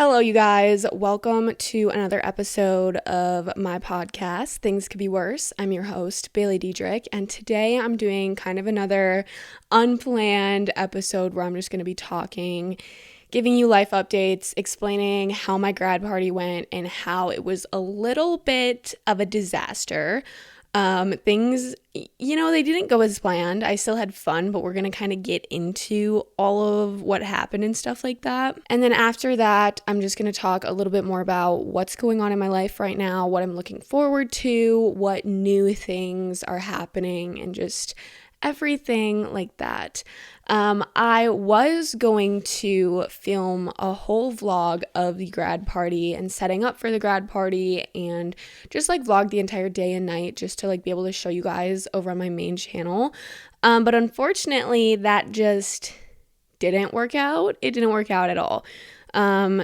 Hello, you guys. Welcome to another episode of my podcast, Things Could Be Worse. I'm your host, baileydedrick, and today I'm doing kind of another unplanned episode where I'm just going to be talking, giving you life updates, explaining how my grad party went and how it was a little bit of a disaster. Things, they didn't go as planned. I still had fun, but we're going to kind of get into all of what happened and stuff like that. And then after that, I'm just going to talk a little bit more about what's going on in my life right now, what I'm looking forward to, what new things are happening, and just everything like that. I was going to film a whole vlog of the grad party and setting up for the grad party and just vlog the entire day and night just to be able to show you guys over on my main channel. But unfortunately that just didn't work out. It didn't work out at all.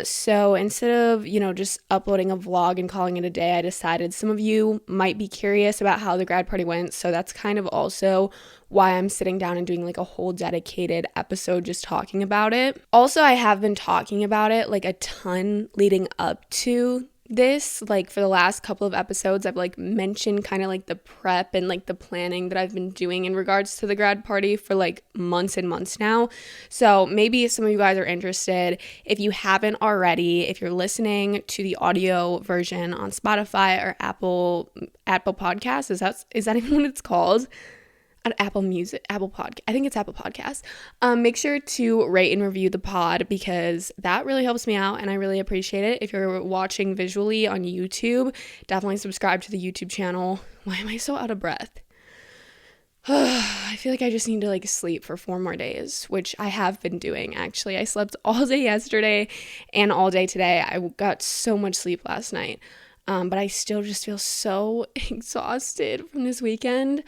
So instead of, just uploading a vlog and calling it a day, I decided some of you might be curious about how the grad party went. So that's kind of also why I'm sitting down and doing a whole dedicated episode just talking about it. Also, I have been talking about it a ton leading up to this. For the last couple of episodes, I've mentioned kind of the prep and the planning that I've been doing in regards to the grad party for months and months now. So maybe some of you guys are interested. If you haven't already, if you're listening to the audio version on Spotify or Apple Podcasts, is that even what it's called? Apple Podcast. I think it's Apple Podcast. Make sure to rate and review the pod because that really helps me out and I really appreciate it. If you're watching visually on YouTube, definitely subscribe to the YouTube channel. Why am I so out of breath? I feel like I just need to sleep for 4 more days, which I have been doing actually. I slept all day yesterday and all day today. I got so much sleep last night. But I still just feel so exhausted from this weekend.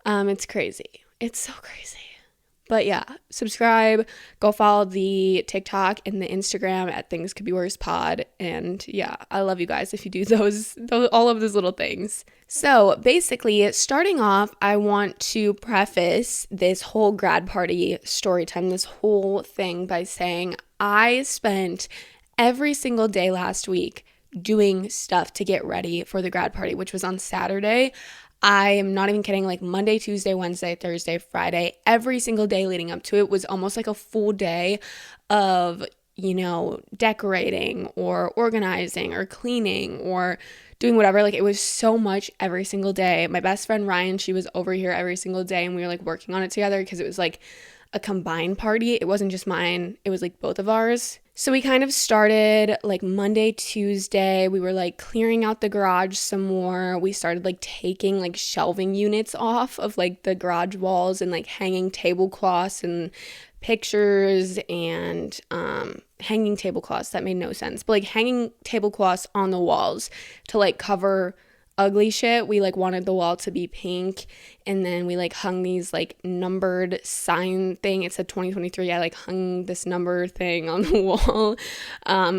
It's crazy. It's so crazy. But yeah, subscribe, go follow the TikTok and the Instagram at Things Could Be Worse Pod. And yeah, I love you guys if you do those all of those little things. So basically, starting off, I want to preface this whole grad party story time, this whole thing by saying I spent every single day last week doing stuff to get ready for the grad party, which was on Saturday. I am not even kidding, Monday, Tuesday, Wednesday, Thursday, Friday, every single day leading up to it was almost a full day of, decorating or organizing or cleaning or doing whatever. It was so much every single day. My best friend Ryan, she was over here every single day and we were working on it together because it was a combined party. It wasn't just mine. It was both of ours. So we kind of started Monday, Tuesday. We were clearing out the garage some more. We started taking shelving units off of the garage walls and hanging tablecloths and pictures and hanging tablecloths. That made no sense. But hanging tablecloths on the walls to cover ugly shit. We wanted the wall to be pink, and then we hung these numbered sign thing. It said 2023. I hung this number thing on the wall.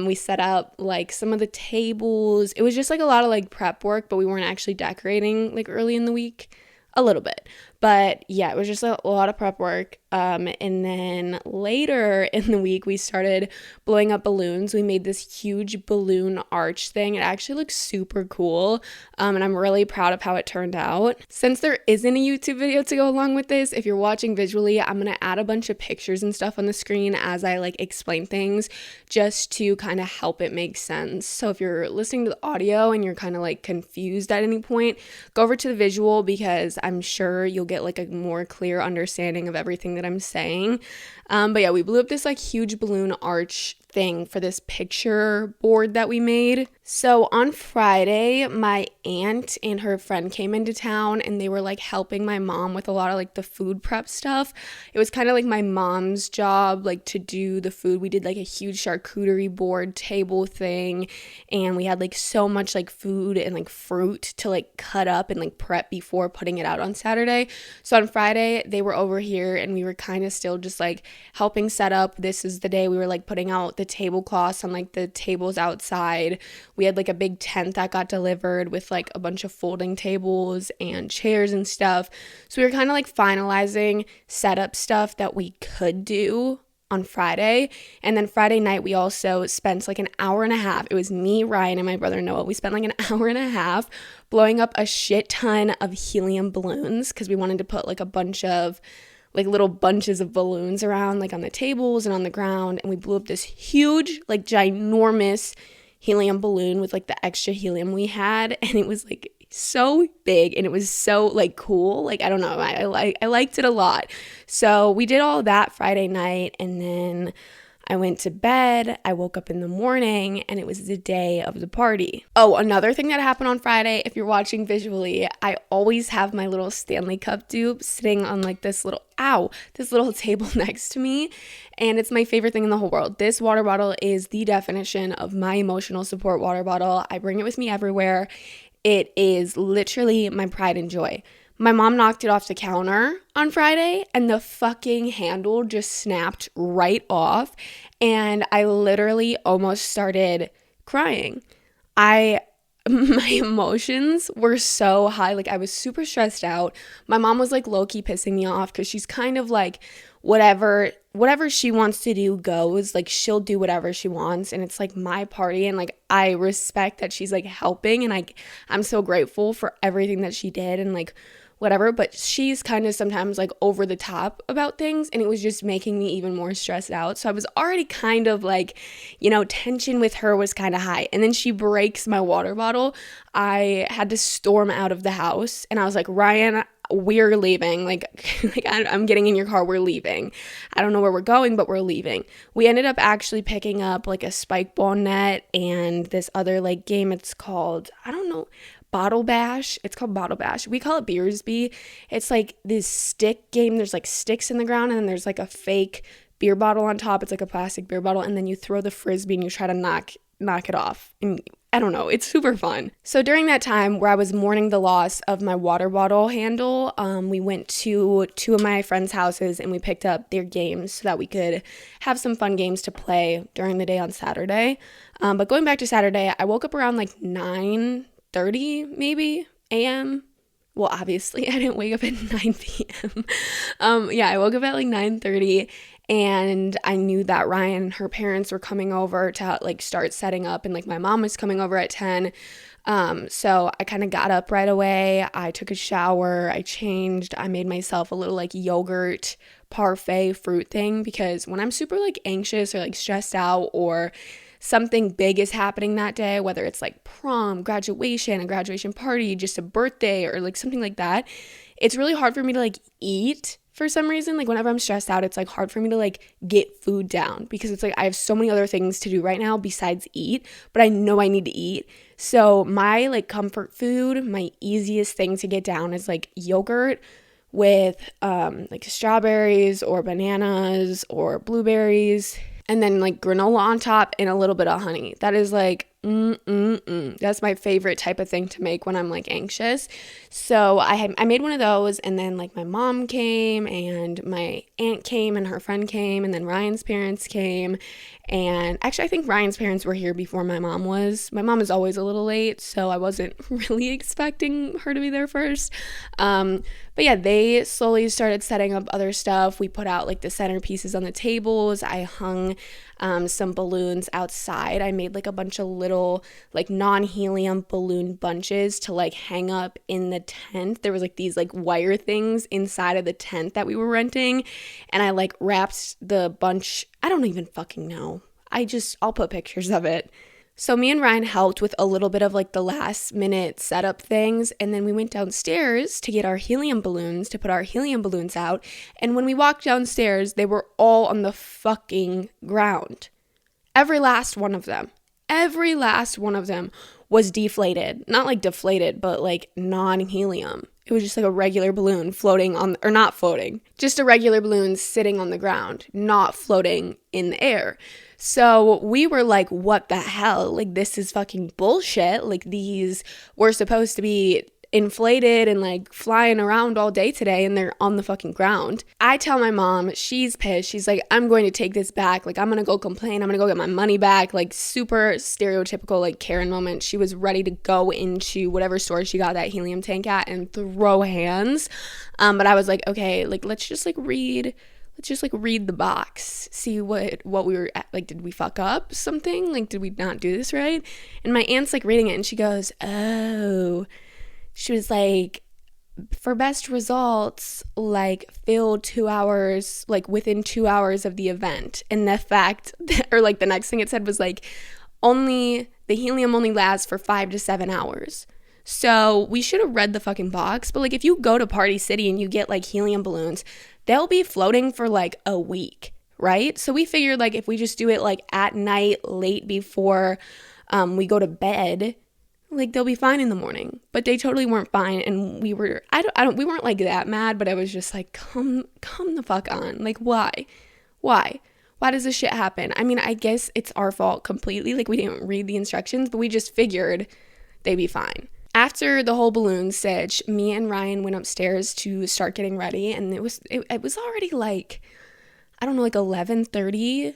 We set up some of the tables. It was just a lot of prep work, but we weren't actually decorating early in the week. A little bit. But yeah, it was just a lot of prep work. And then later in the week, we started blowing up balloons. We made this huge balloon arch thing. It actually looks super cool. And I'm really proud of how it turned out. Since there isn't a YouTube video to go along with this, if you're watching visually, I'm going to add a bunch of pictures and stuff on the screen as I explain things just to kind of help it make sense. So if you're listening to the audio and you're kind of confused at any point, go over to the visual because I'm sure you'll get a more clear understanding of everything that I'm saying. But yeah, we blew up this huge balloon arch thing for this picture board that we made. So on Friday, my aunt and her friend came into town and they were helping my mom with a lot of the food prep stuff. It was kind of my mom's job to do the food. We did a huge charcuterie board table thing and we had so much food and fruit to cut up and prep before putting it out on Saturday. So on Friday, they were over here and we were kind of still just helping set up. This is the day we were putting out the tablecloths on the tables outside. We had a big tent that got delivered with a bunch of folding tables and chairs and stuff. So we were kind of finalizing setup stuff that we could do on Friday. And then Friday night, we also spent like an hour and a half. It was me, Ryan, and my brother Noah. We spent like an hour and a half blowing up a shit ton of helium balloons because we wanted to put like a bunch of like little bunches of balloons around like on the tables and on the ground. And we blew up this huge, like ginormous helium balloon with like the extra helium we had. And it was like so big and it was so like cool. Like, I don't know, I liked it a lot. So we did all that Friday night, and then I went to bed. I woke up in the morning and it was the day of the party. Oh, another thing that happened on Friday, if you're watching visually, I always have my little Stanley Cup dupe sitting on like this little table next to me. And it's my favorite thing in the whole world. This water bottle is the definition of my emotional support water bottle. I bring it with me everywhere. It is literally my pride and joy. My mom knocked it off the counter on Friday and the fucking handle just snapped right off. And I literally almost started crying. My emotions were so high. Like, I was super stressed out. My mom was like low-key pissing me off because she's kind of like, whatever she wants to do goes. Like, she'll do whatever she wants, and it's like my party, and like I respect that she's like helping, and I'm so grateful for everything that she did and like whatever, but she's kind of sometimes like over the top about things, and it was just making me even more stressed out. So I was already kind of like, tension with her was kind of high, and then she breaks my water bottle. I had to storm out of the house, and I was like, Ryan, we're leaving. Like I'm getting in your car. We're leaving. I don't know where we're going, but we're leaving. We ended up actually picking up like a spike ball net and this other like game. It's called, I don't know, Bottle Bash. It's called Bottle Bash. We call it Beersby. It's like this stick game. There's like sticks in the ground, and then there's like a fake beer bottle on top. It's like a plastic beer bottle, and then you throw the frisbee and you try to knock it off. And I don't know, it's super fun. So during that time where I was mourning the loss of my water bottle handle, we went to two of my friends' houses and we picked up their games so that we could have some fun games to play during the day on Saturday. But going back to Saturday, I woke up around like 9:30 maybe a.m. Well, obviously I didn't wake up at 9 p.m. I woke up at like 9:30, and I knew that Ryan and her parents were coming over to like start setting up, and like my mom was coming over at 10. So I kind of got up right away. I took a shower, I changed, I made myself a little like yogurt parfait fruit thing, because when I'm super like anxious or like stressed out, or something big is happening that day, whether it's like prom, graduation, a graduation party, just a birthday, or like something like that, it's really hard for me to like eat for some reason. Like whenever I'm stressed out, it's like hard for me to like get food down, because it's like I have so many other things to do right now besides eat, but I know I need to eat. So my like comfort food, my easiest thing to get down is like yogurt with like strawberries or bananas or blueberries, and then like granola on top and a little bit of honey. That is like, that's my favorite type of thing to make when I'm like anxious. So I made one of those, and then like my mom came and my aunt came and her friend came, and then Ryan's parents came. And actually, I think Ryan's parents were here before my mom was. My mom is always a little late, so I wasn't really expecting her to be there first. But yeah, they slowly started setting up other stuff. We put out like the centerpieces on the tables. I hung some balloons outside. I made like a bunch of little like non-helium balloon bunches to like hang up in the tent. There was like these like wire things inside of the tent that we were renting, and I like wrapped the bunch. I don't even fucking know. I'll put pictures of it. So me and Ryan helped with a little bit of like the last minute setup things, and then we went downstairs to get our helium balloons, to put our helium balloons out. And when we walked downstairs, they were all on the fucking ground. Every last one of them was deflated. Not like deflated, but like non-helium. It was just like a regular balloon floating on, or not floating, just a regular balloon sitting on the ground, not floating in the air. So we were like, what the hell? Like, this is fucking bullshit. Like, these were supposed to be inflated and like flying around all day today, and they're on the fucking ground. I tell my mom, she's pissed. She's like, I'm going to take this back. Like, I'm going to go complain. I'm going to go get my money back. Like, super stereotypical like Karen moment. She was ready to go into whatever store she got that helium tank at and throw hands. But I was like, okay, like, let's just like read let's just like read the box, see what we were at. Like, did we fuck up something? Like, did we not do this right? And my aunt's like reading it and she goes, oh, she was like, for best results, like fill 2 hours, like within 2 hours of the event. And the fact or like the next thing it said was like, only the helium only lasts for 5 to 7 hours. So we should have read the fucking box. But like, if you go to Party City and you get like helium balloons, they'll be floating for like a week, right? So we figured like if we just do it like at night, late before we go to bed, like they'll be fine in the morning. But they totally weren't fine, and we were we weren't like that mad, but I was just like, come the fuck on. Like, why does this shit happen? I mean, I guess it's our fault completely. Like, we didn't read the instructions, but we just figured they'd be fine. After the whole balloon sitch, me and Ryan went upstairs to start getting ready, and it was already like, I don't know, like 11:30,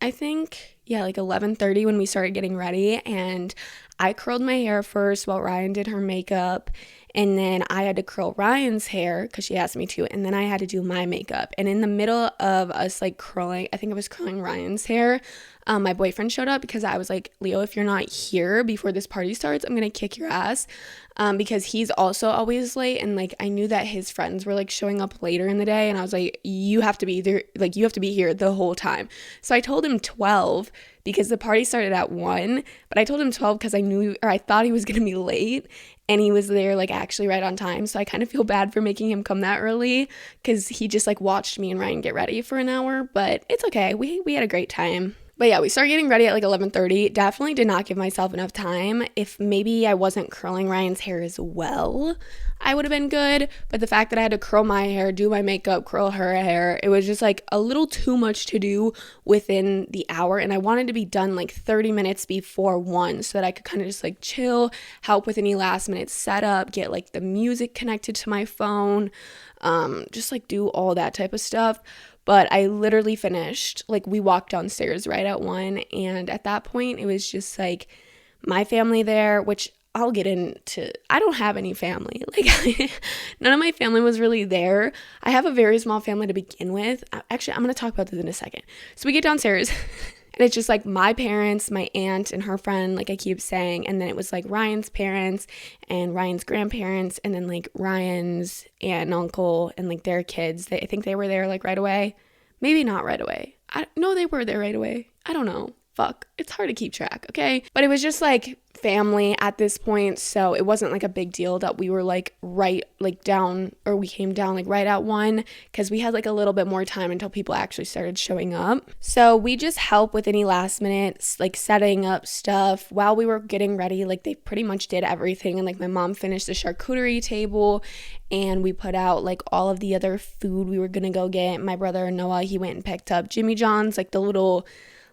I think. Yeah, like 11:30 when we started getting ready, and I curled my hair first while Ryan did her makeup, and then I had to curl Ryan's hair because she asked me to, and then I had to do my makeup. And in the middle of us like curling, I think I was curling Ryan's hair, my boyfriend showed up because I was like, Leo, if you're not here before this party starts, I'm gonna kick your ass, because he's also always late, and like I knew that his friends were like showing up later in the day, and I was like, you have to be there, like you have to be here the whole time. So I told him 12 because the party started at 1, but I told him 12 because I thought he was gonna be late, and he was there like actually right on time. So I kind of feel bad for making him come that early because he just like watched me and Ryan get ready for an hour, but it's okay. We had a great time. But yeah, we started getting ready at like 11:30. Definitely did not give myself enough time. If maybe I wasn't curling Ryan's hair as well, I would have been good. But the fact that I had to curl my hair, do my makeup, curl her hair, it was just like a little too much to do within the hour. And I wanted to be done like 30 minutes before 1 so that I could kind of just like chill, help with any last minute setup, get like the music connected to my phone, just like do all that type of stuff. But I literally finished, like we walked downstairs right at 1, and at that point it was just like my family there, which I'll get into. I don't have any family. Like none of my family was really there. I have a very small family to begin with. Actually, I'm going to talk about this in a second. So we get downstairs and it's just like my parents, my aunt and her friend, like I keep saying, and then it was like Ryan's parents and Ryan's grandparents, and then like Ryan's aunt and uncle and like their kids. I think they were there like right away. Maybe not right away. No, they were there right away. I don't know. Fuck, it's hard to keep track, okay? But it was just like family at this point, so it wasn't like a big deal that we were like right like down, or we came down like right at 1, because we had like a little bit more time until people actually started showing up. So we just help with any last minutes, like setting up stuff while we were getting ready. Like they pretty much did everything, and like my mom finished the charcuterie table, and we put out like all of the other food we were gonna go get. My brother Noah, he went and picked up Jimmy John's, like the little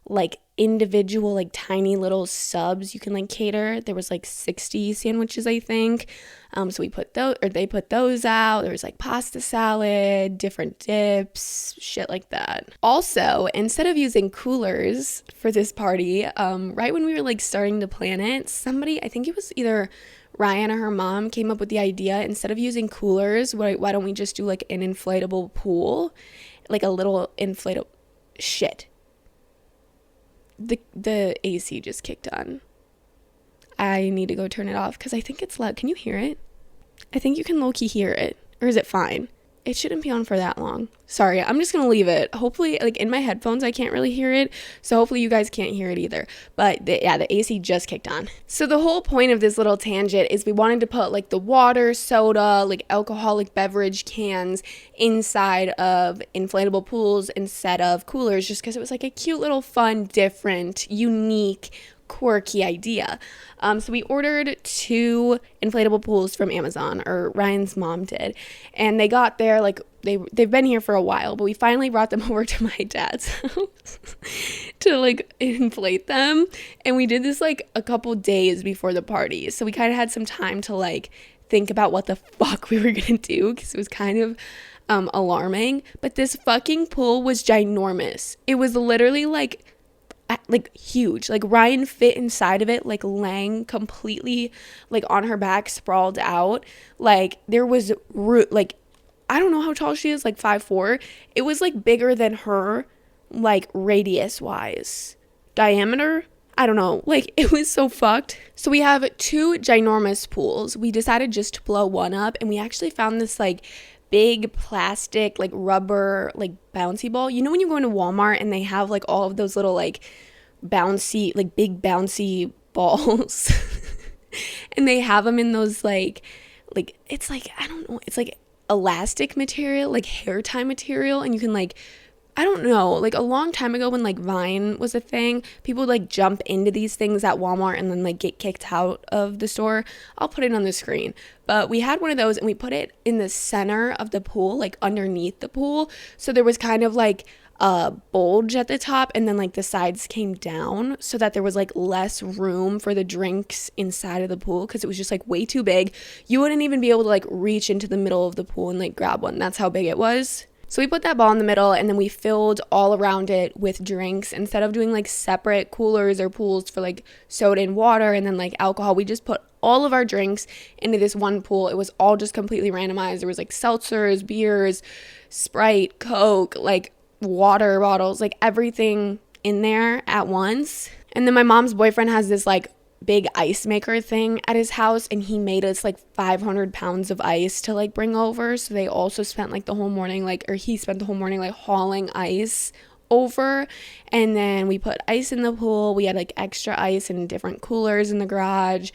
like individual like tiny little subs you can like cater. There was like 60 sandwiches, I think. So we put those, or they put those out. There was like pasta salad, different dips, shit like that. Also, instead of using coolers for this party, right when we were like starting to plan it, somebody, I think it was either Ryan or her mom, came up with the idea, instead of using coolers, why don't we just do like an inflatable pool, like a little inflatable shit. The AC just kicked on. I need to go turn it off because I think it's loud. Can you hear it? I think you can low-key hear it. Or is it fine? It shouldn't be on for that long. Sorry, I'm just going to leave it. Hopefully, like in my headphones, I can't really hear it. So hopefully you guys can't hear it either. But the AC just kicked on. So the whole point of this little tangent is we wanted to put like the water, soda, like alcoholic beverage cans inside of inflatable pools instead of coolers, just because it was like a cute little fun, different, unique, quirky idea. So we ordered 2 inflatable pools from Amazon, or Ryan's mom did, and they got there like they've been here for a while, but we finally brought them over to my dad's house to like inflate them, and we did this like a couple days before the party, so we kind of had some time to like think about what the fuck we were gonna do, because it was kind of alarming. But this fucking pool was ginormous. It was literally like huge. Like Ryan fit inside of it, like laying completely like on her back, sprawled out. Like there was like I don't know how tall she is, like 5'4". It was like bigger than her, like radius wise. Diameter? I don't know. Like, it was so fucked. So we have 2 ginormous pools. We decided just to blow one up, and we actually found this like big plastic, like rubber, like bouncy ball. You know when you go into Walmart and they have like all of those little like bouncy, like big bouncy balls, and they have them in those like it's like, I don't know, it's like elastic material, like hair tie material, and you can like, I don't know, like a long time ago when like Vine was a thing, people would like jump into these things at Walmart and then like get kicked out of the store. I'll put it on the screen. But we had one of those and we put it in the center of the pool, like underneath the pool. So there was kind of like a bulge at the top, and then like the sides came down so that there was like less room for the drinks inside of the pool, because it was just like way too big. You wouldn't even be able to like reach into the middle of the pool and like grab one. That's how big it was. So we put that ball in the middle, and then we filled all around it with drinks. Instead of doing like separate coolers or pools for like soda and water and then like alcohol, we just put all of our drinks into this one pool. It was all just completely randomized. There was like seltzers, beers, Sprite, Coke, like water bottles, like everything in there at once. And then my mom's boyfriend has this like big ice maker thing at his house, and he made us like 500 pounds of ice to like bring over. So they also spent like the whole morning, like, or he spent the whole morning like hauling ice over. And then we put ice in the pool. We had like extra ice in different coolers in the garage,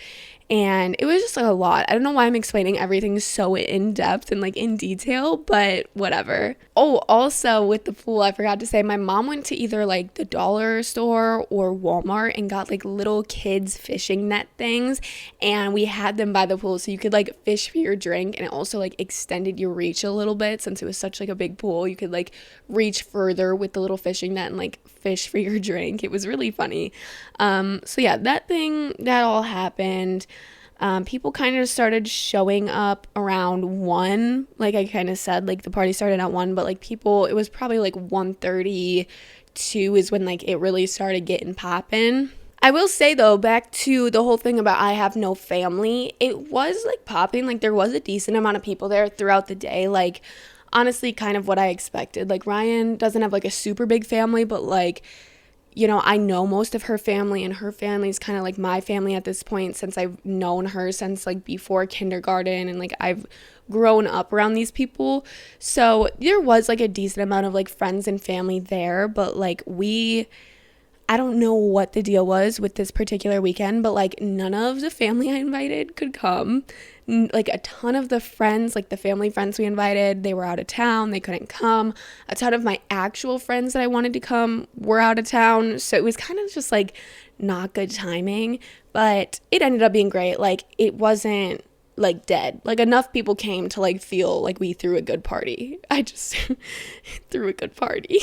and it was just like a lot. I don't know why I'm explaining everything so in depth and like in detail, but whatever. Oh, also with the pool, I forgot to say, my mom went to either like the dollar store or Walmart and got like little kids fishing net things, and we had them by the pool so you could like fish for your drink, and it also like extended your reach a little bit since it was such like a big pool. You could like reach further with the little fishing net and like fish for your drink. It was really funny. So yeah, that all happened. People kind of started showing up around 1, like I kind of said, like the party started at 1, but like people, it was probably like 1:32 is when like it really started getting popping. I will say though, back to the whole thing about I have no family, it was like popping, like there was a decent amount of people there throughout the day, like honestly kind of what I expected. Like Ryan doesn't have like a super big family, but like, you know, I know most of her family, and her family is kind of like my family at this point, since I've known her since like before kindergarten, and like I've grown up around these people. So there was like a decent amount of like friends and family there, but like I don't know what the deal was with this particular weekend, but like none of the family I invited could come. Like a ton of the friends, like the family friends we invited, they were out of town, they couldn't come. A ton of my actual friends that I wanted to come were out of town. So it was kind of just like not good timing, but it ended up being great. Like it wasn't like dead. Like enough people came to like feel like we threw a good party. I just threw a good party.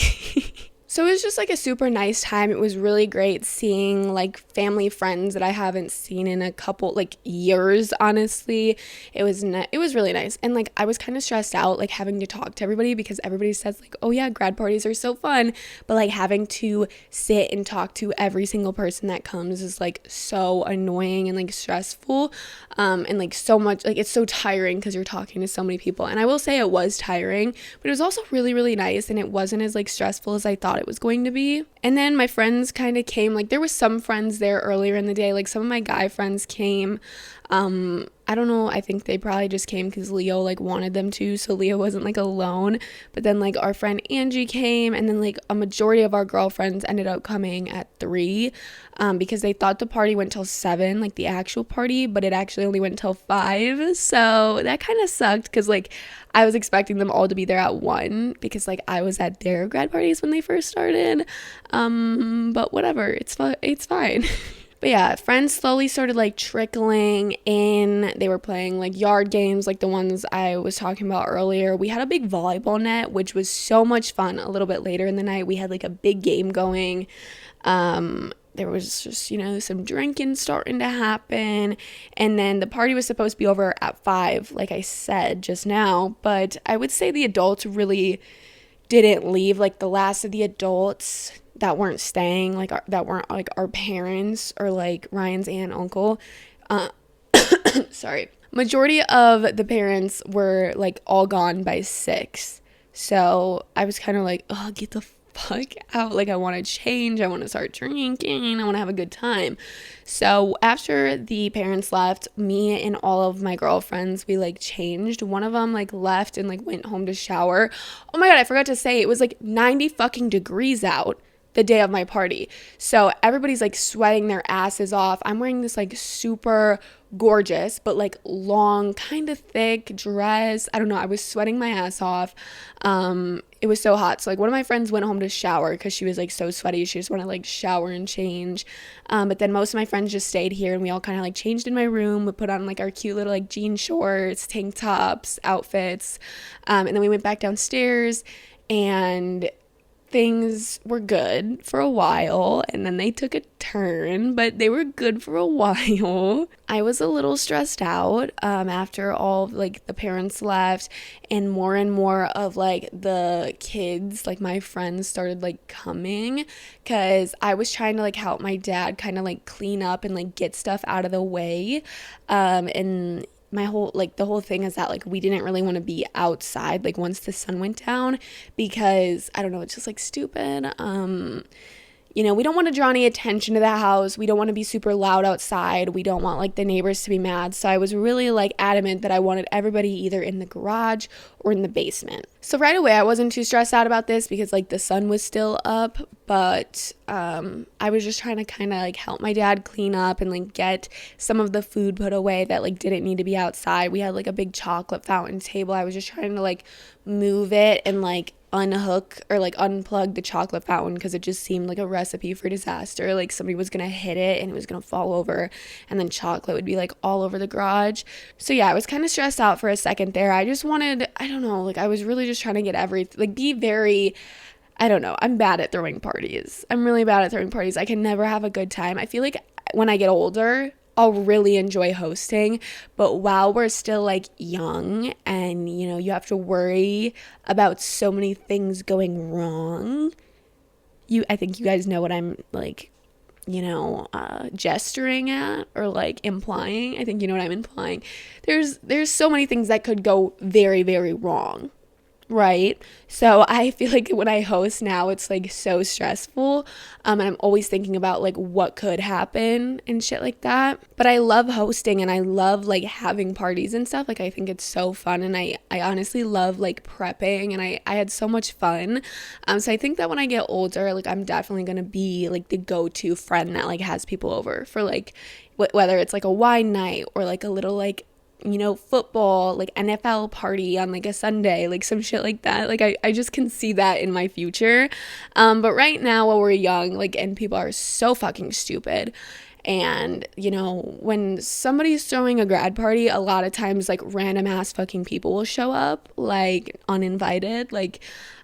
So it was just like a super nice time. It was really great seeing like family friends that I haven't seen in a couple like years, honestly. It was really nice. And like I was kind of stressed out like having to talk to everybody, because everybody says like, oh yeah, grad parties are so fun, but like having to sit and talk to every single person that comes is like so annoying and like stressful, and like so much, like it's so tiring because you're talking to so many people. And I will say it was tiring, but it was also really, really nice, and it wasn't as like stressful as I thought it was going to be. And then my friends kind of came, like there was some friends there earlier in the day, like some of my guy friends came. I don't know, I think they probably just came because Leo like wanted them to, so Leo wasn't like alone. But then like our friend Angie came, and then like a majority of our girlfriends ended up coming at 3, because they thought the party went till 7, like the actual party, but it actually only went till 5. So that kind of sucked, because like I was expecting them all to be there at 1, because like I was at their grad parties when they first started. But whatever, it's fine. But yeah, friends slowly started like trickling in. They were playing like yard games, like the ones I was talking about earlier. We had a big volleyball net, which was so much fun. A little bit later in the night, we had like a big game going. There was just, you know, some drinking starting to happen. And then the party was supposed to be over at 5, like I said just now. But I would say the adults really didn't leave. Like the last of the adults that weren't staying, like that weren't like our parents or like Ryan's aunt and uncle, sorry, majority of the parents were like all gone by 6. So I was kind of like, oh, get the fuck out. Like, I want to change. I want to start drinking. I want to have a good time. So after the parents left, me and all of my girlfriends, we like changed. One of them like left and like went home to shower. Oh my God, I forgot to say, it was like 90 fucking degrees out the day of my party. So everybody's like sweating their asses off. I'm wearing this like super gorgeous but like long, kind of thick dress. I don't know, I was sweating my ass off. It was so hot. So like one of my friends went home to shower because she was like so sweaty. She just wanted to like shower and change. But then most of my friends just stayed here and we all kind of like changed in my room. We put on like our cute little like jean shorts, tank tops, outfits. And then we went back downstairs and things were good for a while, and then they took a turn, but they were good for a while. I was a little stressed out after all like the parents left, and more of like the kids, like my friends, started like coming, because I was trying to like help my dad kind of like clean up and like get stuff out of the way, and the whole thing is that like we didn't really want to be outside like once the sun went down, because I don't know, it's just like stupid. We don't want to draw any attention to the house. We don't want to be super loud outside. We don't want like the neighbors to be mad. So I was really like adamant that I wanted everybody either in the garage or in the basement. So right away I wasn't too stressed out about this because like the sun was still up, but I was just trying to kind of like help my dad clean up and like get some of the food put away that like didn't need to be outside. We had like a big chocolate fountain table. I was just trying to like move it and like unhook or like unplug the chocolate fountain because it just seemed like a recipe for disaster. Like somebody was gonna hit it and it was gonna fall over and then chocolate would be like all over the garage. So yeah, I was kind of stressed out for a second there. I just wanted, I don't know, like I was really just trying to get everything, like be very, I don't know, I'm bad at throwing parties. I'm really bad at throwing parties. I can never have a good time. I feel like when I get older, I'll really enjoy hosting, but while we're still like young and you have to worry about so many things going wrong, I think you guys know what I'm like, gesturing at or like implying. I think you know what I'm implying. There's so many things that could go very, very wrong. Right? So I feel like when I host now, it's like so stressful. And I'm always thinking about like what could happen and shit like that. But I love hosting and I love like having parties and stuff. Like I think it's so fun, and I honestly love like prepping, and I had so much fun. So I think that when I get older, like I'm definitely gonna be like the go-to friend that like has people over for like whether it's like a wine night or like a little like football, like NFL party on like a Sunday, like some shit like that. Like I just can see that in my future. But right now while we're young, like, and people are so fucking stupid. And, when somebody's throwing a grad party, a lot of times like random ass fucking people will show up like uninvited. Like,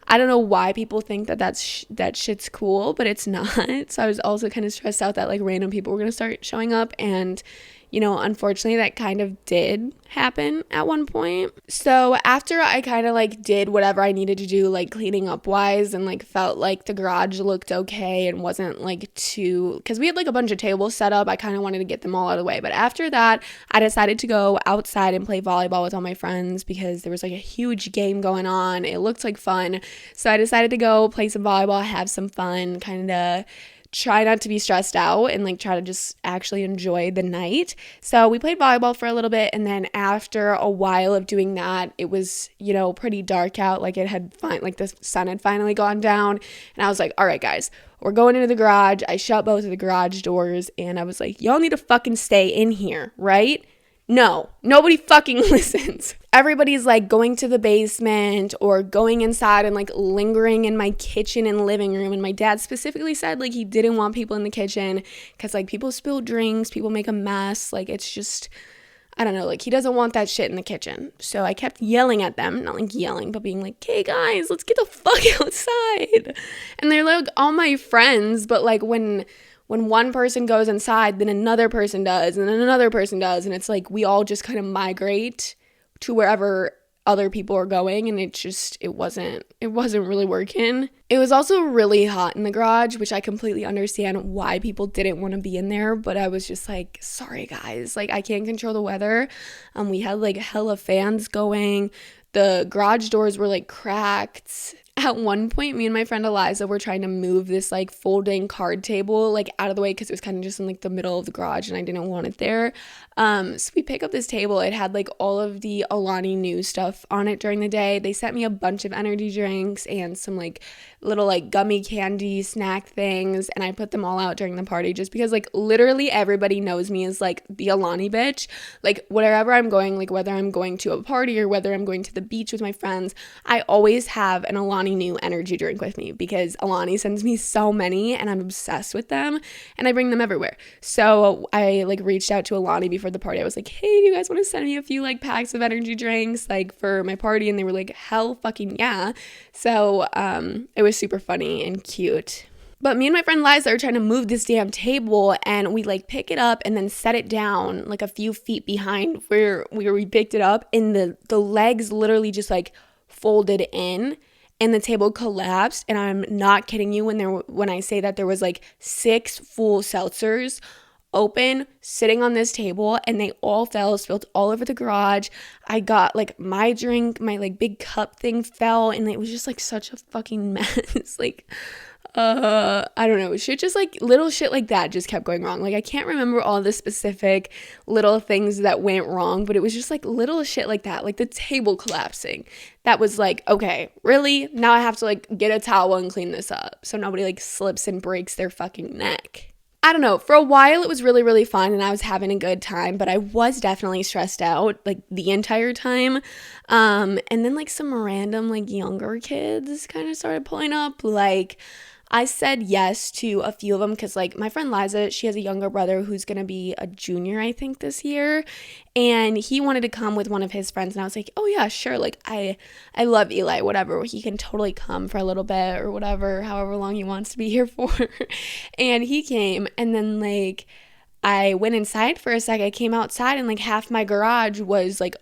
I don't know why people think that that shit's cool, but it's not. So I was also kind of stressed out that like random people were going to start showing up, and unfortunately that kind of did happen at one point. So after I kind of like did whatever I needed to do, like cleaning up wise, and like felt like the garage looked okay and wasn't like too, because we had like a bunch of tables set up, I kind of wanted to get them all out of the way. But after that, I decided to go outside and play volleyball with all my friends because there was like a huge game going on. It looked like fun. So I decided to go play some volleyball, have some fun, kind of try not to be stressed out and like try to just actually enjoy the night. So we played volleyball for a little bit, and then after a while of doing that, it was pretty dark out. Like it had like the sun had finally gone down, and I was like, all right guys, we're going into the garage. I shut both of the garage doors and I was like, y'all need to fucking stay in here, right? No, nobody fucking listens. Everybody's like going to the basement or going inside and like lingering in my kitchen and living room. And my dad specifically said like he didn't want people in the kitchen because like people spill drinks, people make a mess. Like it's just, I don't know, like he doesn't want that shit in the kitchen. So I kept yelling at them, not like yelling, but being like, hey guys, let's get the fuck outside. And they're like all my friends, but like when one person goes inside, then another person does, and then another person does, and it's like we all just kind of migrate to wherever other people were going, and it wasn't really working. It was also really hot in the garage, which I completely understand why people didn't want to be in there, but I was just like, sorry guys, like I can't control the weather. We had like hella fans going. The garage doors were like cracked. At one point, me and my friend Eliza were trying to move this like folding card table like out of the way because it was kind of just in like the middle of the garage and I didn't want it there. So we pick up this table. It had like all of the Alani Nu stuff on it during the day. They sent me a bunch of energy drinks and some like little like gummy candy snack things, and I put them all out during the party just because like literally everybody knows me as like the Alani bitch. Like wherever I'm going, like whether I'm going to a party or whether I'm going to the beach with my friends, I always have an Alani Nu energy drink with me because Alani sends me so many and I'm obsessed with them and I bring them everywhere. So I like reached out to Alani before the party. I was like, hey, do you guys want to send me a few like packs of energy drinks like for my party? And they were like, hell fucking yeah. So it was super funny and cute. But me and my friend Liza are trying to move this damn table, and we like pick it up and then set it down like a few feet behind where we picked it up, and the legs literally just like folded in and the table collapsed. And I'm not kidding you when I say that there was like 6 full seltzers open sitting on this table, and they all fell, spilled all over the garage. I got like my drink, my like big cup thing fell, and it was just like such a fucking mess. Like I don't know, shit, just like little shit like that just kept going wrong. Like I can't remember all the specific little things that went wrong, but it was just like little shit like that, like the table collapsing. That was like, okay, really? Now I have to like get a towel and clean this up so nobody like slips and breaks their fucking neck. I don't know, for a while it was really, really fun and I was having a good time, but I was definitely stressed out like the entire time. And then like some random like younger kids kind of started pulling up. Like I said yes to a few of them because like my friend Liza, she has a younger brother who's going to be a junior, I think, this year. And he wanted to come with one of his friends. And I was like, oh yeah, sure. Like I love Eli, whatever. He can totally come for a little bit or whatever, however long he wants to be here for. And he came, and then like I went inside for a sec. I came outside and like half my garage was like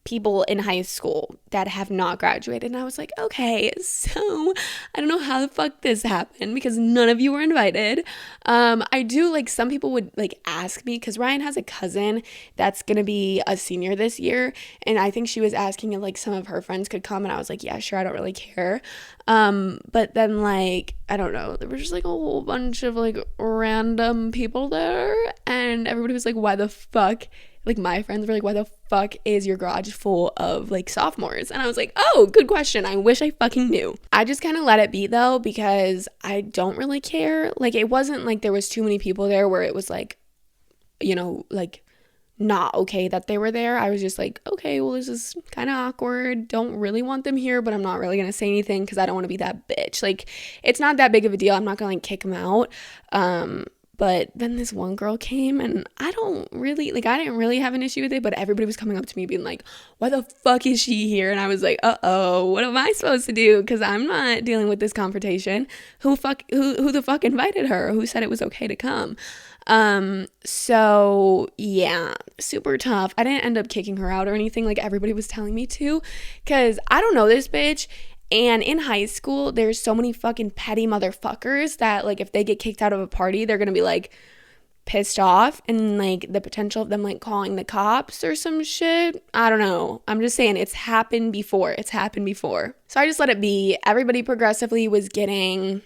people in high school that have not graduated. And I was like, okay, so I don't know how the fuck this happened because none of you were invited. I do like some people would like ask me because Ryan has a cousin that's gonna be a senior this year, and I think she was asking if like some of her friends could come, and I was like, yeah, sure, I don't really care. But then like I don't know, there was just like a whole bunch of like random people there, and everybody was like, why the fuck, like my friends were like, why the fuck is your garage full of like sophomores? And I was like, oh, good question. I wish I fucking knew. I just kind of let it be though because I don't really care. Like it wasn't like there was too many people there where it was like, you know, like not okay that they were there. I was just like, okay, well, this is kind of awkward. Don't really want them here, but I'm not really going to say anything because I don't want to be that bitch. Like it's not that big of a deal. I'm not going to like kick them out. But then this one girl came, and I didn't really have an issue with it, but everybody was coming up to me being like, why the fuck is she here? And I was like, uh-oh, what am I supposed to do? Because I'm not dealing with this confrontation. Who the fuck invited her? Who said it was okay to come? So yeah, super tough. I didn't end up kicking her out or anything like everybody was telling me to, because I don't know this bitch. And in high school, there's so many fucking petty motherfuckers that, like, if they get kicked out of a party, they're gonna be, like, pissed off. And, like, the potential of them, like, calling the cops or some shit. I don't know. I'm just saying it's happened before. So I just let it be. Everybody progressively was getting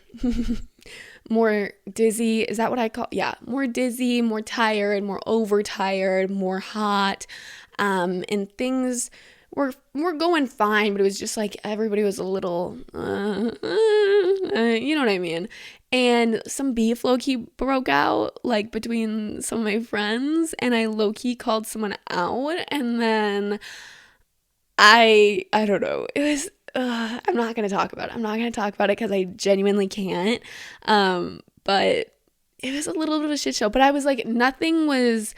more dizzy. Is that what I call? Yeah. More dizzy, more tired, more overtired, more hot. And things we're going fine, but it was just like everybody was a little you know what I mean. And some beef low-key broke out like between some of my friends, and I low-key called someone out, and then I don't know, it was I'm not gonna talk about it because I genuinely can't, but it was a little bit of a shit show. But I was like, nothing was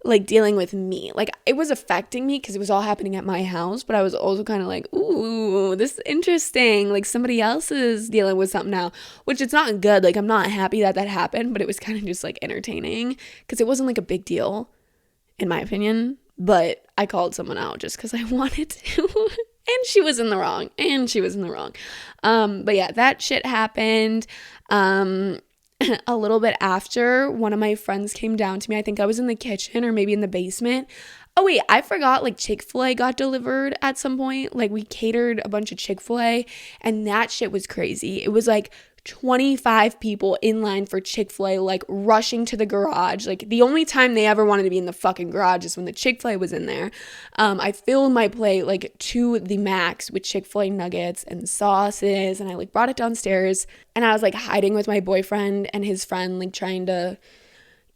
like dealing with me. Like it was affecting me because it was all happening at my house, but I was also kind of like, ooh, this is interesting. Like somebody else is dealing with something now, which it's not good. Like I'm not happy that happened, but it was kind of just like entertaining because it wasn't like a big deal in my opinion. but I called someone out just because I wanted to. And she was in the wrong. But yeah, that shit happened. A little bit after, one of my friends came down to me. I think I was in the kitchen or maybe in the basement. Oh wait, I forgot, like, Chick-fil-A got delivered at some point. Like, we catered a bunch of Chick-fil-A, and that shit was crazy. It was like 25 people in line for Chick-fil-A, like, rushing to the garage. Like, the only time they ever wanted to be in the fucking garage is when the Chick-fil-A was in there. I filled my plate, like, to the max with Chick-fil-A nuggets and sauces, and I, like, brought it downstairs, and I was, like, hiding with my boyfriend and his friend, like, trying to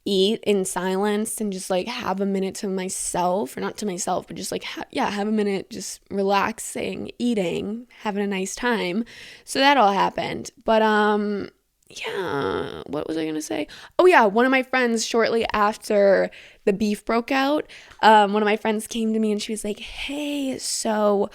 eat in silence and just, like, have a minute to myself, or not to myself, but just, like, have a minute just relaxing, eating, having a nice time. So that all happened. But yeah, what was I gonna say? Oh yeah, one of my friends, shortly after the beef broke out, one of my friends came to me and she was like, hey, so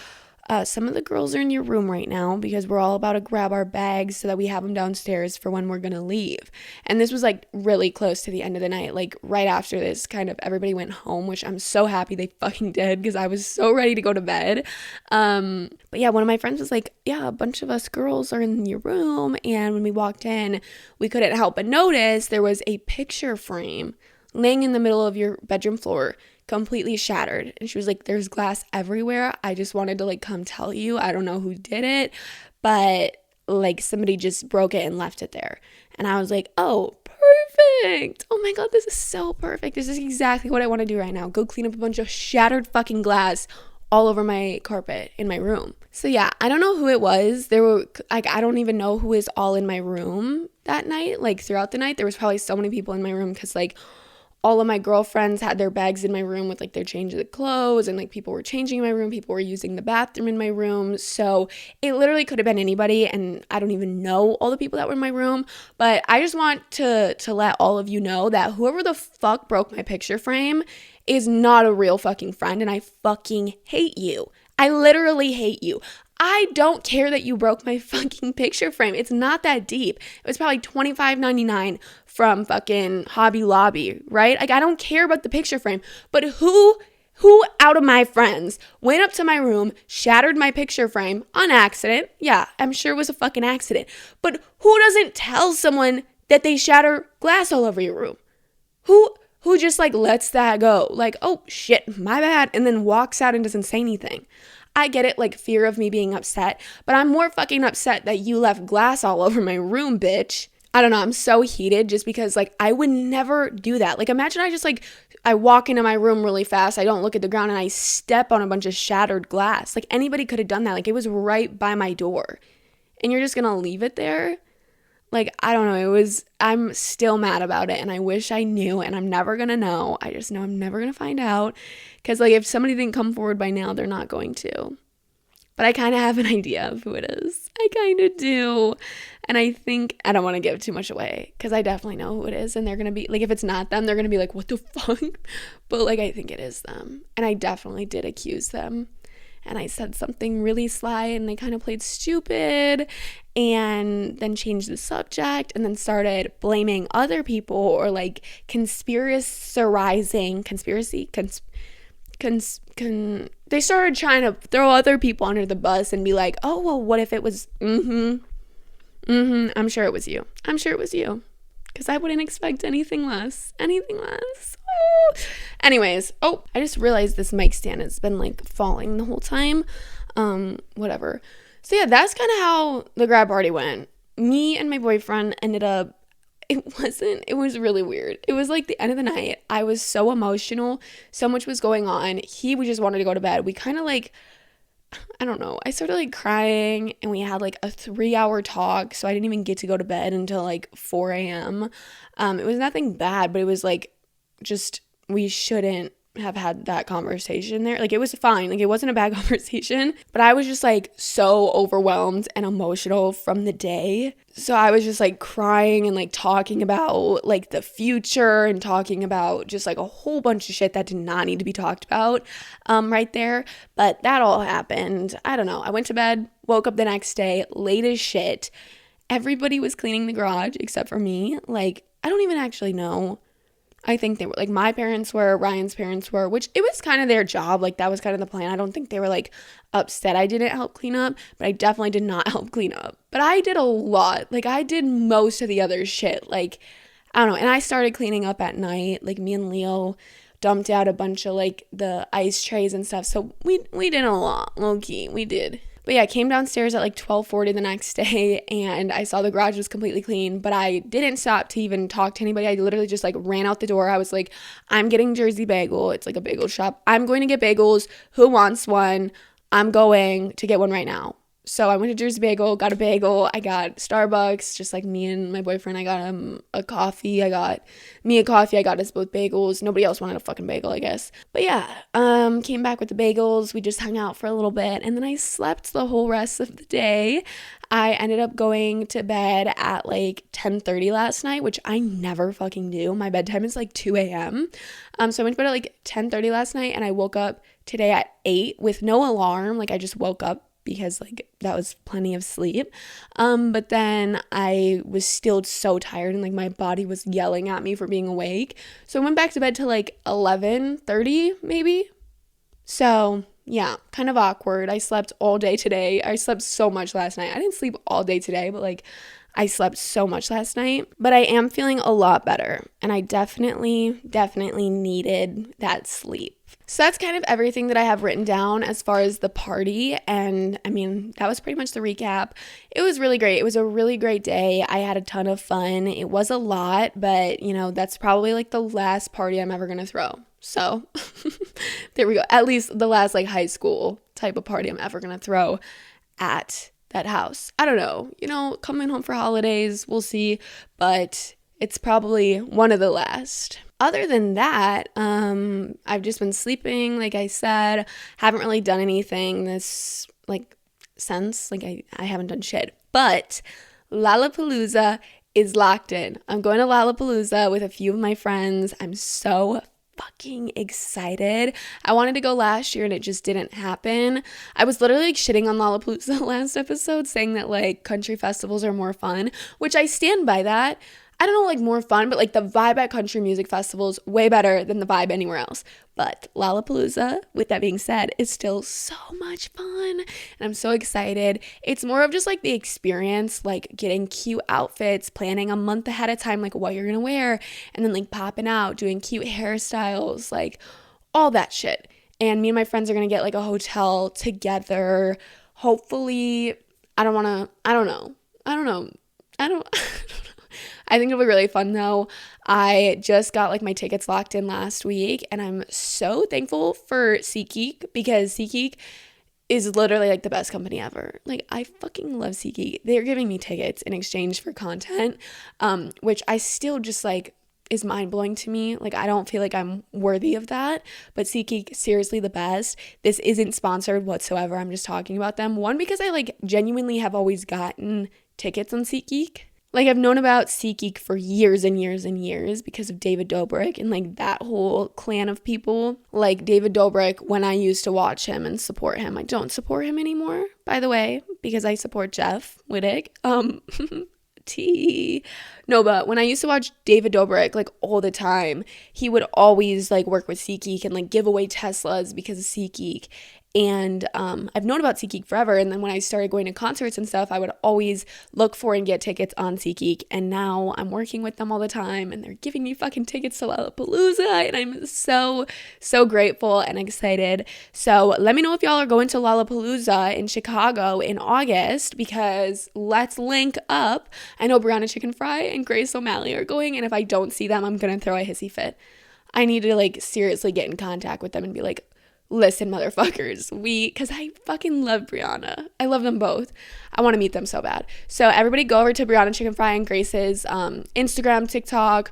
some of the girls are in your room right now because we're all about to grab our bags so that we have them downstairs for when we're gonna leave. And this was, like, really close to the end of the night. Like, right after this, kind of everybody went home, which I'm so happy they fucking did because I was so ready to go to bed. But yeah, one of my friends was like, yeah, a bunch of us girls are in your room. And when we walked in, we couldn't help but notice there was a picture frame laying in the middle of your bedroom floor, completely shattered. And she was like, there's glass everywhere. I just wanted to, like, come tell you. I don't know who did it, but, like, somebody just broke it and left it there. And I was like, oh, perfect. Oh my God, this is so perfect. This is exactly what I want to do right now. Go clean up a bunch of shattered fucking glass all over my carpet in my room. So yeah, I don't know who it was. There were, like, I don't even know who is all in my room that night. Like, throughout the night, there was probably so many people in my room because, like, all of my girlfriends had their bags in my room with, like, their change of the clothes, and, like, people were changing in my room, people were using the bathroom in my room. So it literally could have been anybody, and I don't even know all the people that were in my room. But I just want to let all of you know that whoever the fuck broke my picture frame is not a real fucking friend, and I fucking hate you. I literally hate you. I don't care that you broke my fucking picture frame. It's not that deep. It was probably $25.99 from fucking Hobby Lobby, right? Like, I don't care about the picture frame. But who out of my friends went up to my room, shattered my picture frame on accident? Yeah, I'm sure it was a fucking accident. But who doesn't tell someone that they shatter glass all over your room? Who just, like, lets that go? Like, oh shit, my bad, and then walks out and doesn't say anything. I get it, like, fear of me being upset, but I'm more fucking upset that you left glass all over my room, bitch. I don't know, I'm so heated just because, like, I would never do that. Like, imagine I just, like, I walk into my room really fast, I don't look at the ground, and I step on a bunch of shattered glass. Like, anybody could have done that. Like, it was right by my door. And you're just gonna leave it there? Like, I don't know, I'm still mad about it, and I wish I knew, and I'm never gonna know. I just know I'm never gonna find out, because, like, if somebody didn't come forward by now, they're not going to. But I kind of have an idea of who it is. I kind of do. And I think, I don't want to give too much away, because I definitely know who it is, and they're gonna be, like, if it's not them, they're gonna be like, what the fuck? But, like, I think it is them, and I definitely did accuse them. And I said something really sly, and they kind of played stupid, and then changed the subject, and then started blaming other people, or, like, conspiracy. They started trying to throw other people under the bus and be like, oh, well, what if it was, I'm sure it was you. Because I wouldn't expect anything less. Oh. Anyways, I just realized this mic stand has been, like, falling the whole time. Whatever. So yeah, that's kind of how the grab party went. Me and my boyfriend ended up, it was really weird. It was, like, the end of the night. I was so emotional. So much was going on. He just wanted to go to bed. We kind of, like, I don't know. I started, like, crying, and we had, like, a 3-hour talk. So I didn't even get to go to bed until, like, 4 a.m. It was nothing bad, but it was, like, just, we shouldn't have had that conversation there. Like, it was fine. Like, it wasn't a bad conversation, but I was just, like, so overwhelmed and emotional from the day. So I was just, like, crying and, like, talking about, like, the future, and talking about just, like, a whole bunch of shit that did not need to be talked about right there. But that all happened. I don't know. I went to bed, woke up the next day, late as shit. Everybody was cleaning the garage except for me. Like, I don't even actually know I think they were, like, my parents were, Ryan's parents were, which it was kind of their job. Like, that was kind of the plan. I don't think they were, like, upset I didn't help clean up, but I definitely did not help clean up. But I did a lot. Like, I did most of the other shit. Like, I don't know. And I started cleaning up at night. Like, me and Leo dumped out a bunch of, like, the ice trays and stuff. So we did a lot, low-key. We did. But yeah, I came downstairs at like 12:40 the next day and I saw the garage was completely clean, but I didn't stop to even talk to anybody. I literally just like ran out the door. I was like, I'm getting Jersey Bagel. It's like a bagel shop. I'm going to get bagels. Who wants one? I'm going to get one right now. So I went to Jersey Bagel, got a bagel. I got Starbucks, just like me and my boyfriend. I got him a coffee. I got me a coffee. I got us both bagels. Nobody else wanted a fucking bagel, I guess. But yeah, came back with the bagels. We just hung out for a little bit. And then I slept the whole rest of the day. I ended up going to bed at like 10:30 last night, which I never fucking do. My bedtime is like 2 a.m. So I went to bed at like 10:30 last night and I woke up today at 8 with no alarm. Like I just woke up because like that was plenty of sleep. But then I was still so tired and like my body was yelling at me for being awake. So I went back to bed till like 11:30 maybe. So yeah, kind of awkward. I slept all day today. I slept so much last night. I didn't sleep all day today, but like I slept so much last night. But I am feeling a lot better and I definitely needed that sleep. So that's kind of everything that I have written down as far as the party. And I mean, that was pretty much the recap. It was really great. It was a really great day. I had a ton of fun. It was a lot, but you know, that's probably like the last party I'm ever going to throw. So there we go. At least the last like high school type of party I'm ever going to throw at that house. I don't know, you know, coming home for holidays, we'll see, but it's probably one of the last. Other than that, I've just been sleeping, like I said. Haven't really done anything this, like, since. Like, I haven't done shit. But Lollapalooza is locked in. I'm going to Lollapalooza with a few of my friends. I'm so fucking excited. I wanted to go last year and it just didn't happen. I was literally like shitting on Lollapalooza last episode, saying that like country festivals are more fun, which I stand by that. I don't know, like more fun, but like the vibe at country music festivals way better than the vibe anywhere else. But Lollapalooza, with that being said, is still so much fun and I'm so excited. It's more of just like the experience, like getting cute outfits, planning a month ahead of time like what you're gonna wear, and then like popping out, doing cute hairstyles, like all that shit. And me and my friends are gonna get like a hotel together. Hopefully, I don't know. I think it'll be really fun though. I just got like my tickets locked in last week and I'm so thankful for SeatGeek because SeatGeek is literally like the best company ever. Like I fucking love SeatGeek. They're giving me tickets in exchange for content, which I still just like is mind-blowing to me. Like I don't feel like I'm worthy of that, but SeatGeek, seriously the best. This isn't sponsored whatsoever. I'm just talking about them. One, because I like genuinely have always gotten tickets on SeatGeek. Like, I've known about SeatGeek for years and years and years because of David Dobrik and, like, that whole clan of people. Like, David Dobrik, when I used to watch him and support him, I don't support him anymore, by the way, because I support Jeff Wittig. No, but when I used to watch David Dobrik, like, all the time, he would always, like, work with SeatGeek and, like, give away Teslas because of SeatGeek. And I've known about SeatGeek forever. And then when I started going to concerts and stuff, I would always look for and get tickets on SeatGeek. And now I'm working with them all the time and they're giving me fucking tickets to Lollapalooza. And I'm so, so grateful and excited. So let me know if y'all are going to Lollapalooza in Chicago in August because let's link up. I know Brianna Chicken Fry and Grace O'Malley are going. And if I don't see them, I'm going to throw a hissy fit. I need to like seriously get in contact with them and be like, listen, motherfuckers, because I fucking love Brianna. I love them both. I want to meet them so bad. So everybody go over to Brianna Chicken Fry and Grace's Instagram, TikTok,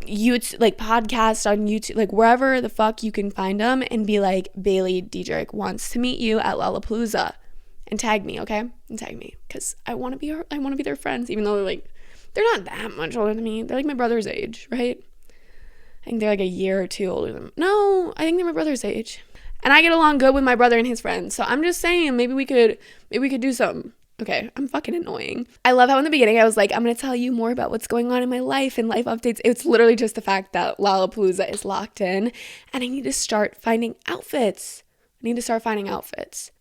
YouTube, like podcast on YouTube, like wherever the fuck you can find them and be like, baileydedrick wants to meet you at Lollapalooza and tag me, okay? And tag me because I want to be their friends, even though they're not that much older than me. They're like my brother's age, right? I think they're like a year or two older than me. No, I think they're my brother's age. And I get along good with my brother and his friends. So I'm just saying maybe we could do something. Okay, I'm fucking annoying. I love how in the beginning I was like, I'm going to tell you more about what's going on in my life and life updates. It's literally just the fact that Lollapalooza is locked in and I need to start finding outfits.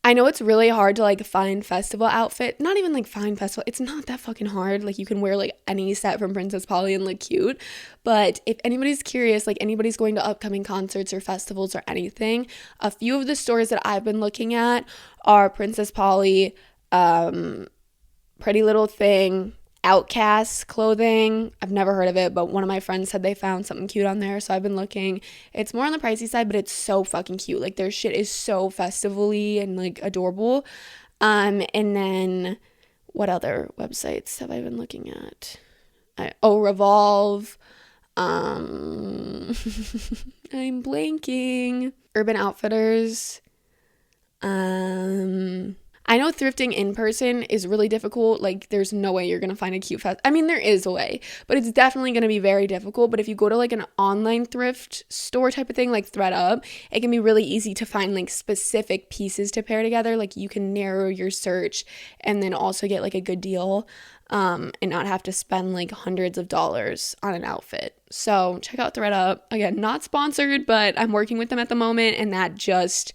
I know it's really hard to like find festival outfit. Not even like find festival. It's not that fucking hard. Like you can wear like any set from Princess Polly and look cute. But if anybody's curious, like anybody's going to upcoming concerts or festivals or anything, a few of the stores that I've been looking at are Princess Polly, Pretty Little Thing, Outcast clothing. I've never heard of it, but one of my friends said they found something cute on there, so I've been looking. It's more on the pricey side, but it's so fucking cute. Like their shit is so festivally and like adorable. And then what other websites have I been looking at? Revolve. I'm blanking. Urban Outfitters. I know thrifting in person is really difficult. Like, there's no way you're going to find a cute I mean, there is a way, but it's definitely going to be very difficult. But if you go to, like, an online thrift store type of thing, like ThredUp, it can be really easy to find, like, specific pieces to pair together. Like, you can narrow your search and then also get, like, a good deal and not have to spend, like, hundreds of dollars on an outfit. So, check out ThredUp. Again, not sponsored, but I'm working with them at the moment, and that just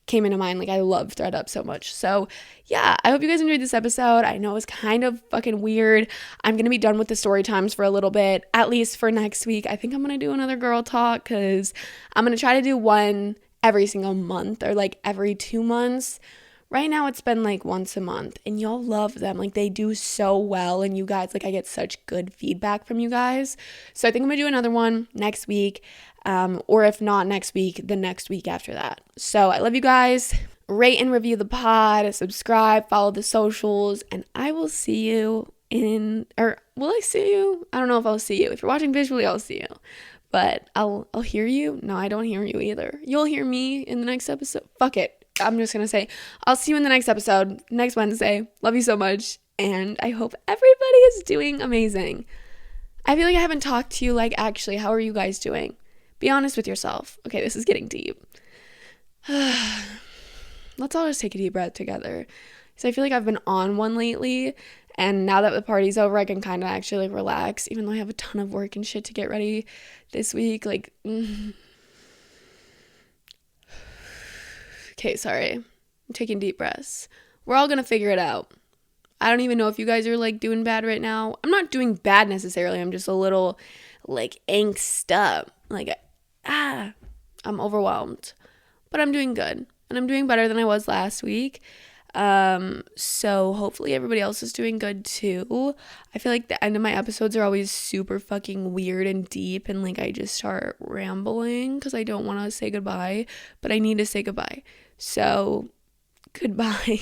came into mind. Like, I love ThredUp so much. So yeah, I hope you guys enjoyed this episode. I know it was kind of fucking weird. I'm gonna be done with the story times for a little bit, at least for next week. I think I'm gonna do another girl talk because I'm gonna try to do one every single month or like every 2 months. Right now it's been like once a month, and y'all love them. Like, they do so well, and you guys, like, I get such good feedback from you guys. So I think I'm gonna do another one next week. Or if not next week, the next week after that. So I love you guys. Rate and review the pod, subscribe, follow the socials, and I will see you will I see you? I don't know if I'll see you. If you're watching visually, I'll see you. But I'll hear you. No, I don't hear you either. You'll hear me in the next episode. Fuck it. I'm just gonna say, I'll see you in the next episode, next Wednesday. Love you so much, and I hope everybody is doing amazing. I feel like I haven't talked to you, like, actually, how are you guys doing? Be honest with yourself. Okay, this is getting deep. Let's all just take a deep breath together. So I feel like I've been on one lately, and now that the party's over, I can kind of actually like relax, even though I have a ton of work and shit to get ready this week. Like, Okay, sorry. I'm taking deep breaths. We're all gonna figure it out. I don't even know if you guys are like doing bad right now. I'm not doing bad necessarily. I'm just a little like angst up. Like, I'm overwhelmed, but I'm doing good, and I'm doing better than I was last week. So hopefully everybody else is doing good too. I feel like the end of my episodes are always super fucking weird and deep, and like I just start rambling because I don't want to say goodbye, but I need to say goodbye. So goodbye.